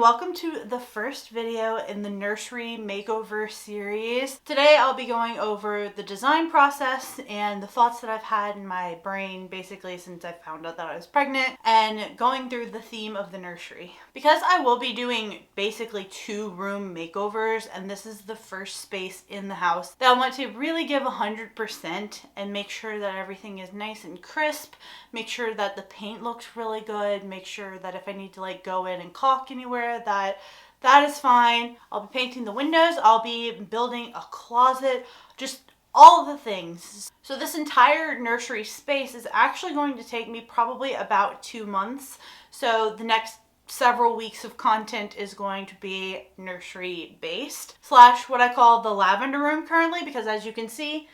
and welcome to the first video in the Nursery makeover series. Today I'll be going over the design process and the thoughts that I've had in my brain basically since I found out that I was pregnant, and going through the theme of the nursery. Because I will be doing basically 2-room makeovers, and this is the first space in the house that I want to really give 100% and make sure that everything is nice and crisp, make sure that the paint looks really good, make sure that if I need to like go in and caulk anywhere, that is fine. I'll be painting the windows, I'll be building a closet, just all the things. So this entire nursery space is actually going to take me probably about 2 months. So the next several weeks of content is going to be nursery based / what I call the lavender room currently, because as you can see,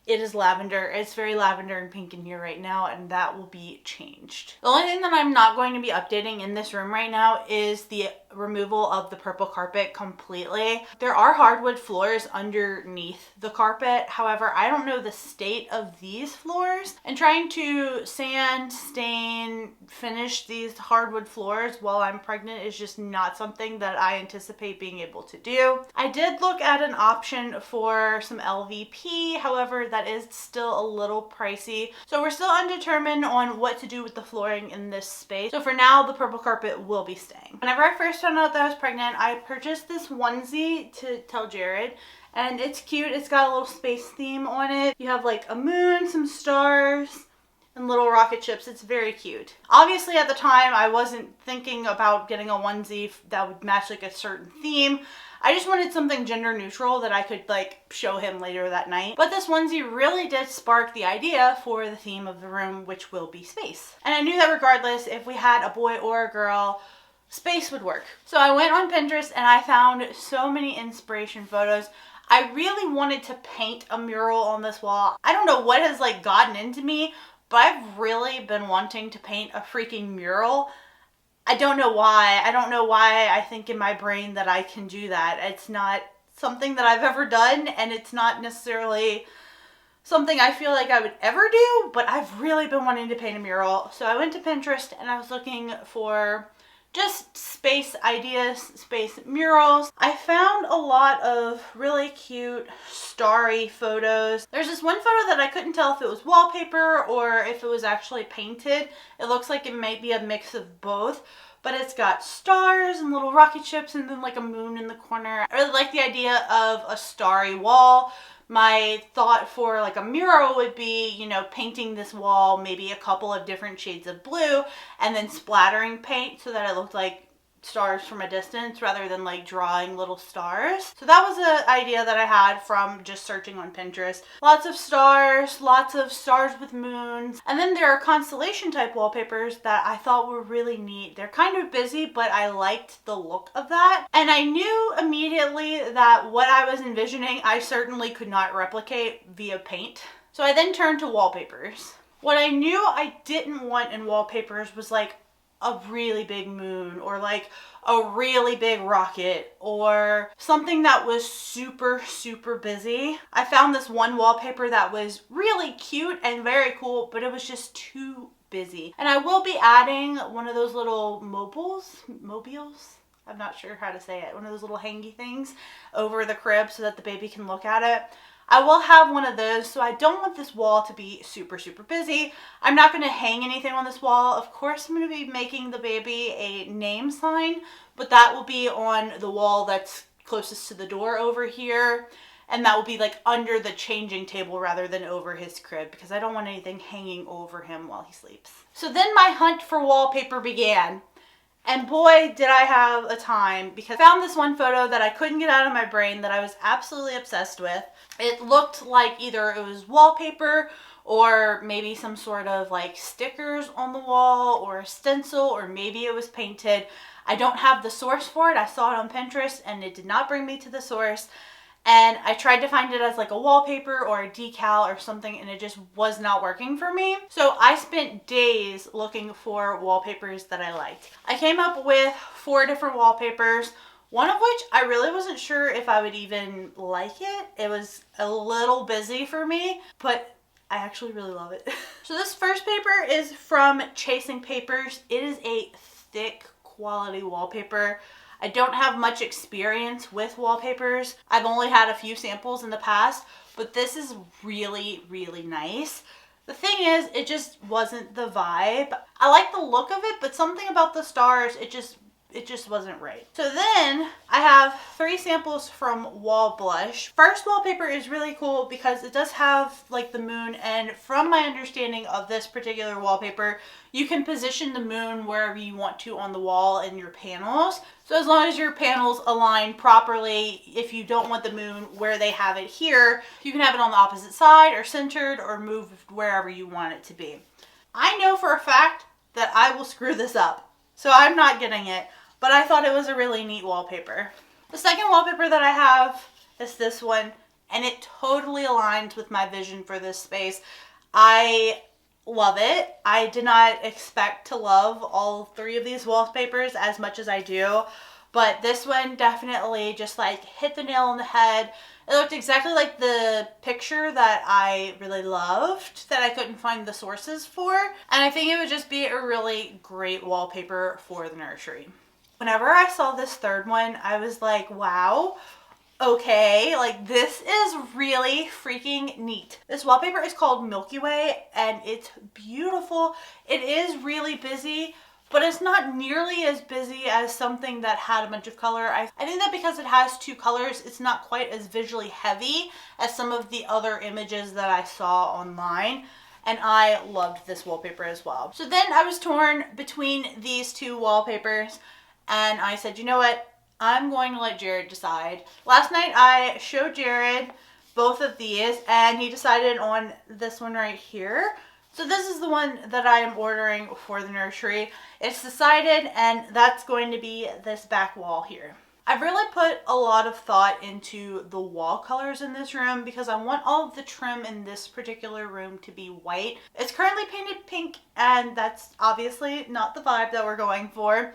it is lavender. It's very lavender and pink in here right now, and that will be changed. The only thing that I'm not going to be updating in this room right now is the removal of the purple carpet completely. There are hardwood floors underneath the carpet. However, I don't know the state of these floors, and trying to sand, stain, finish these hardwood floors while I'm pregnant is just not something that I anticipate being able to do. I did look at an option for some LVP, however, that is still a little pricey. So we're still undetermined on what to do with the flooring in this space. So for now, the purple carpet will be staying. Whenever I first found out that I was pregnant, I purchased this onesie to tell Jared, and it's cute. It's got a little space theme on it. You have like a moon, some stars, and little rocket ships. It's very cute. Obviously at the time I wasn't thinking about getting a onesie that would match like a certain theme. I just wanted something gender neutral that I could like show him later that night. But this onesie really did spark the idea for the theme of the room, which will be space. And I knew that regardless if we had a boy or a girl, space would work. So I went on Pinterest and I found so many inspiration photos. I really wanted to paint a mural on this wall. I don't know what has like gotten into me, but I've really been wanting to paint a freaking mural. I don't know why. I don't know why I think in my brain that I can do that. It's not something that I've ever done, and it's not necessarily something I feel like I would ever do, but I've really been wanting to paint a mural. So I went to Pinterest and I was looking for just space ideas, space murals. I found a lot of really cute starry photos. There's this one photo that I couldn't tell if it was wallpaper or if it was actually painted. It looks like it might be a mix of both, but it's got stars and little rocket ships and then like a moon in the corner. I really like the idea of a starry wall. My thought for like a mural would be, you know, painting this wall maybe a couple of different shades of blue and then splattering paint so that it looked like stars from a distance rather than like drawing little stars. So that was an idea that I had from just searching on Pinterest. Lots of stars with moons. And then there are constellation type wallpapers that I thought were really neat. They're kind of busy, but I liked the look of that. And I knew immediately that what I was envisioning, I certainly could not replicate via paint. So I then turned to wallpapers. What I knew I didn't want in wallpapers was like a really big moon or like a really big rocket or something that was super busy. I found this one wallpaper that was really cute and very cool, but it was just too busy. And I will be adding one of those little mobiles? I'm not sure how to say it. One of those little hangy things over the crib so that the baby can look at it. I will have one of those, so I don't want this wall to be super busy. I'm not going to hang anything on this wall. Of course, I'm going to be making the baby a name sign, but that will be on the wall that's closest to the door over here. And that will be like under the changing table rather than over his crib, because I don't want anything hanging over him while he sleeps. So then my hunt for wallpaper began. And boy, did I have a time, because I found this one photo that I couldn't get out of my brain that I was absolutely obsessed with. It looked like either it was wallpaper or maybe some sort of like stickers on the wall or a stencil, or maybe it was painted. I don't have the source for it. I saw it on Pinterest and it did not bring me to the source. And I tried to find it as like a wallpaper or a decal or something, and it just was not working for me. So I spent days looking for wallpapers that I liked. I came up with 4 different wallpapers, one of which I really wasn't sure if I would even like it. It was a little busy for me, but I actually really love it. So this first paper is from Chasing Papers. It is a thick quality wallpaper. I don't have much experience with wallpapers. I've only had a few samples in the past, but this is really, really nice. The thing is, it just wasn't the vibe. I like the look of it, but something about the stars, it just wasn't right. So then I have 3 samples from Wall Blush. First wallpaper is really cool because it does have like the moon, and from my understanding of this particular wallpaper, you can position the moon wherever you want to on the wall in your panels. So as long as your panels align properly, if you don't want the moon where they have it here, you can have it on the opposite side or centered or moved wherever you want it to be. I know for a fact that I will screw this up, so I'm not getting it. But I thought it was a really neat wallpaper. The second wallpaper that I have is this one, and it totally aligns with my vision for this space. I love it. I did not expect to love all 3 of these wallpapers as much as I do, but this one definitely just like hit the nail on the head. It looked exactly like the picture that I really loved that I couldn't find the sources for, and I think it would just be a really great wallpaper for the nursery. Whenever I saw this third one, I was like, wow, okay, like this is really freaking neat. This wallpaper is called Milky Way, and it's beautiful. It is really busy, but it's not nearly as busy as something that had a bunch of color. I think that because it has 2 colors, it's not quite as visually heavy as some of the other images that I saw online. And I loved this wallpaper as well. So then I was torn between these 2 wallpapers. And I said, you know what? I'm going to let Jared decide. Last night I showed Jared both of these, and he decided on this one right here. So this is the one that I am ordering for the nursery. It's decided, and that's going to be this back wall here. I've really put a lot of thought into the wall colors in this room because I want all of the trim in this particular room to be white. It's currently painted pink, and that's obviously not the vibe that we're going for.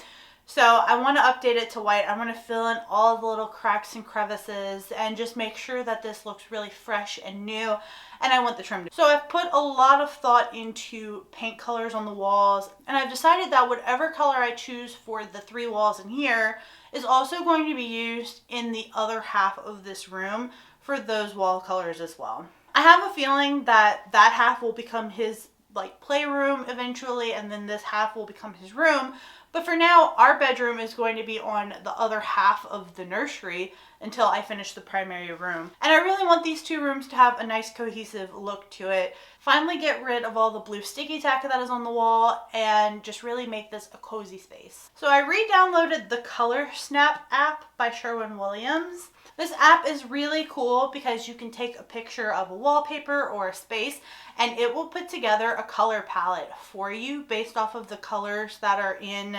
So I want to update it to white. I want to fill in all the little cracks and crevices and just make sure that this looks really fresh and new. And I want the trim. So I've put a lot of thought into paint colors on the walls, and I've decided that whatever color I choose for the 3 walls in here is also going to be used in the other half of this room for those wall colors as well. I have a feeling that that half will become his like playroom eventually, and then this half will become his room. But for now, our bedroom is going to be on the other half of the nursery until I finish the primary room. And I really want these 2 rooms to have a nice cohesive look to it. Finally get rid of all the blue sticky tack that is on the wall and just really make this a cozy space. So I re-downloaded the Color Snap app by Sherwin-Williams. This app is really cool because you can take a picture of a wallpaper or a space and it will put together a color palette for you based off of the colors that are in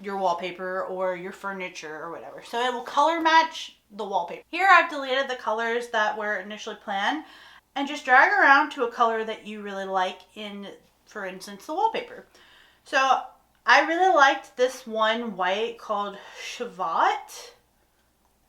your wallpaper or your furniture or whatever. So it will color match the wallpaper. Here I've deleted the colors that were initially planned and just drag around to a color that you really like in, for instance, the wallpaper. So I really liked this one white called Shavat.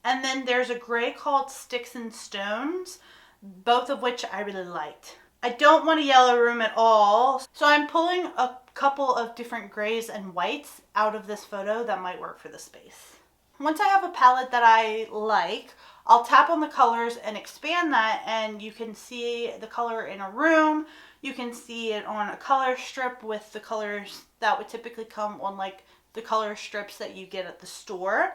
And then there's a gray called Sticks and Stones, both of which I really liked. I don't want a yellow room at all, so I'm pulling a couple of different grays and whites out of this photo that might work for the space. Once I have a palette that I like, I'll tap on the colors and expand that, and you can see the color in a room. You can see it on a color strip with the colors that would typically come on like the color strips that you get at the store.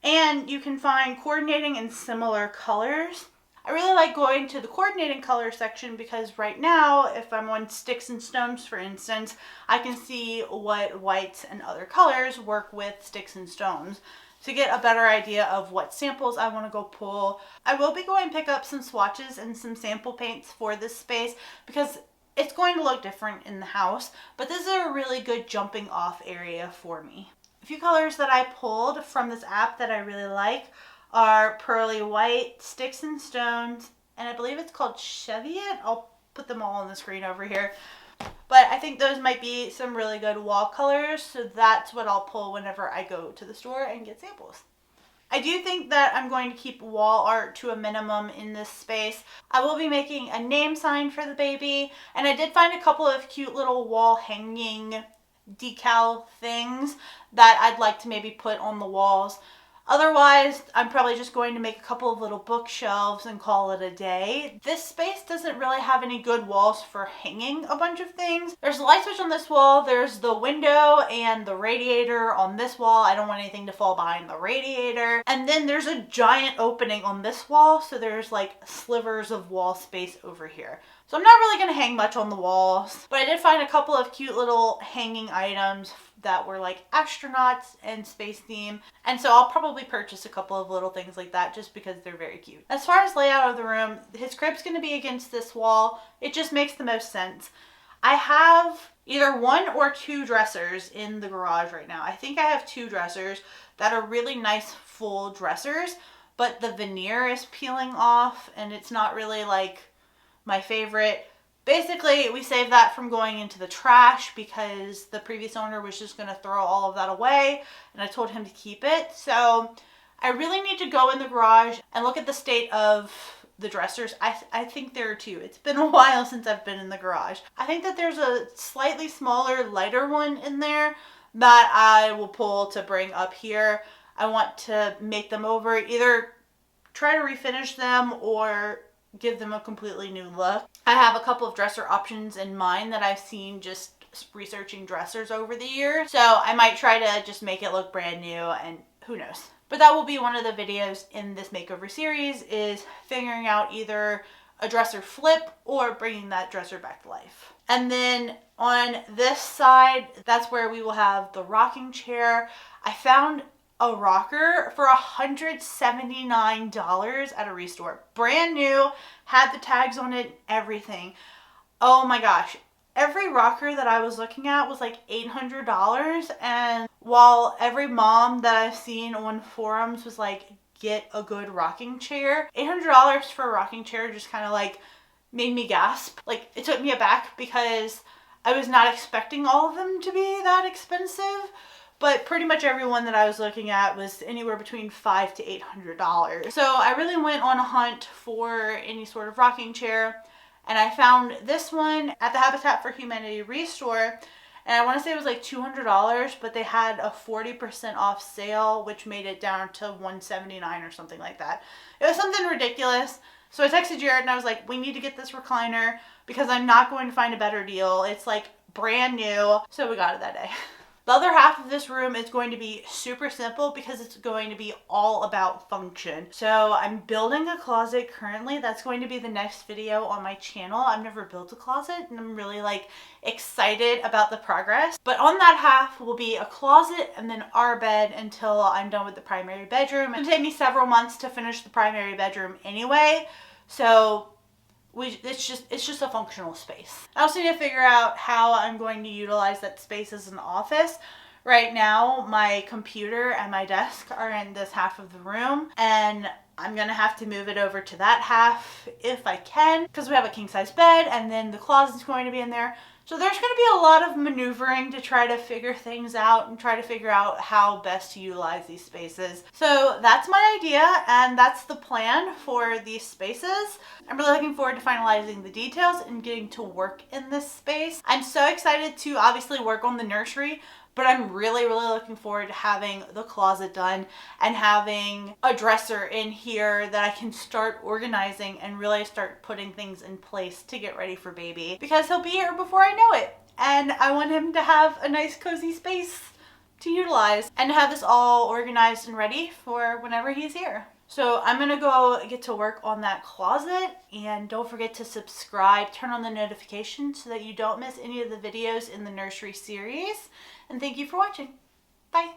And you can find coordinating in similar colors. I really like going to the coordinating color section because right now, if I'm on Sticks and Stones, for instance, I can see what whites and other colors work with Sticks and Stones to get a better idea of what samples I want to go pull. I will be going to pick up some swatches and some sample paints for this space because it's going to look different in the house, but this is a really good jumping off area for me. A few colors that I pulled from this app that I really like are Pearly White, Sticks and Stones, and I believe it's called Cheviot. I'll put them all on the screen over here. But I think those might be some really good wall colors, so that's what I'll pull whenever I go to the store and get samples. I do think that I'm going to keep wall art to a minimum in this space. I will be making a name sign for the baby, and I did find a couple of cute little wall hanging decal things that I'd like to maybe put on the walls. Otherwise, I'm probably just going to make a couple of little bookshelves and call it a day. This space doesn't really have any good walls for hanging a bunch of things. There's a light switch on this wall, there's the window and the radiator on this wall. I don't want anything to fall behind the radiator. And then there's a giant opening on this wall, so there's like slivers of wall space over here. So I'm not really going to hang much on the walls, but I did find a couple of cute little hanging items that were like astronauts and space theme. And so I'll probably purchase a couple of little things like that just because they're very cute. As far as layout of the room, his crib's going to be against this wall. It just makes the most sense. I have either 1 or 2 dressers in the garage right now. I think I have 2 dressers that are really nice full dressers, but the veneer is peeling off and it's not really like my favorite. Basically, we saved that from going into the trash because the previous owner was just going to throw all of that away, and I told him to keep it. So I really need to go in the garage and look at the state of the dressers. I think there are 2. It's been a while since I've been in the garage. I think that there's a slightly smaller, lighter one in there that I will pull to bring up here. I want to make them over, either try to refinish them or give them a completely new look. I have a couple of dresser options in mind that I've seen just researching dressers over the years. So I might try to just make it look brand new, and who knows. But that will be one of the videos in this makeover series, is figuring out either a dresser flip or bringing that dresser back to life. And then on this side, that's where we will have the rocking chair. I found a rocker for $179 at a Restore. Brand new, had the tags on it, everything. Oh my gosh. Every rocker that I was looking at was like $800, and while every mom that I've seen on forums was like, get a good rocking chair, $800 for a rocking chair just kind of like made me gasp. Like, it took me aback because I was not expecting all of them to be that expensive. But pretty much everyone that I was looking at was anywhere between $500 to $800. So I really went on a hunt for any sort of rocking chair, and I found this one at the Habitat for Humanity Restore, and I want to say it was like $200, but they had a 40% off sale, which made it down to $179 or something like that. It was something ridiculous. So I texted Jared and I was like, we need to get this recliner because I'm not going to find a better deal. It's like brand new. So we got it that day. The other half of this room is going to be super simple because it's going to be all about function. So I'm building a closet currently. That's going to be the next video on my channel. I've never built a closet and I'm really like excited about the progress. But on that half will be a closet and then our bed until I'm done with the primary bedroom. It'll take me several months to finish the primary bedroom anyway. So it's just a functional space. I also need to figure out how I'm going to utilize that space as an office. Right now, my computer and my desk are in this half of the room, and I'm gonna have to move it over to that half if I can, because we have a king size bed and then the closet's going to be in there. So there's going to be a lot of maneuvering to try to figure things out and try to figure out how best to utilize these spaces. So that's my idea, and that's the plan for these spaces. I'm really looking forward to finalizing the details and getting to work in this space. I'm so excited to obviously work on the nursery, but I'm really looking forward to having the closet done and having a dresser in here that I can start organizing and really start putting things in place to get ready for baby, because he'll be here before I know it. And I want him to have a nice cozy space to utilize and to have this all organized and ready for whenever he's here. So I'm gonna go get to work on that closet, and don't forget to subscribe, turn on the notifications so that you don't miss any of the videos in the nursery series. And thank you for watching. Bye.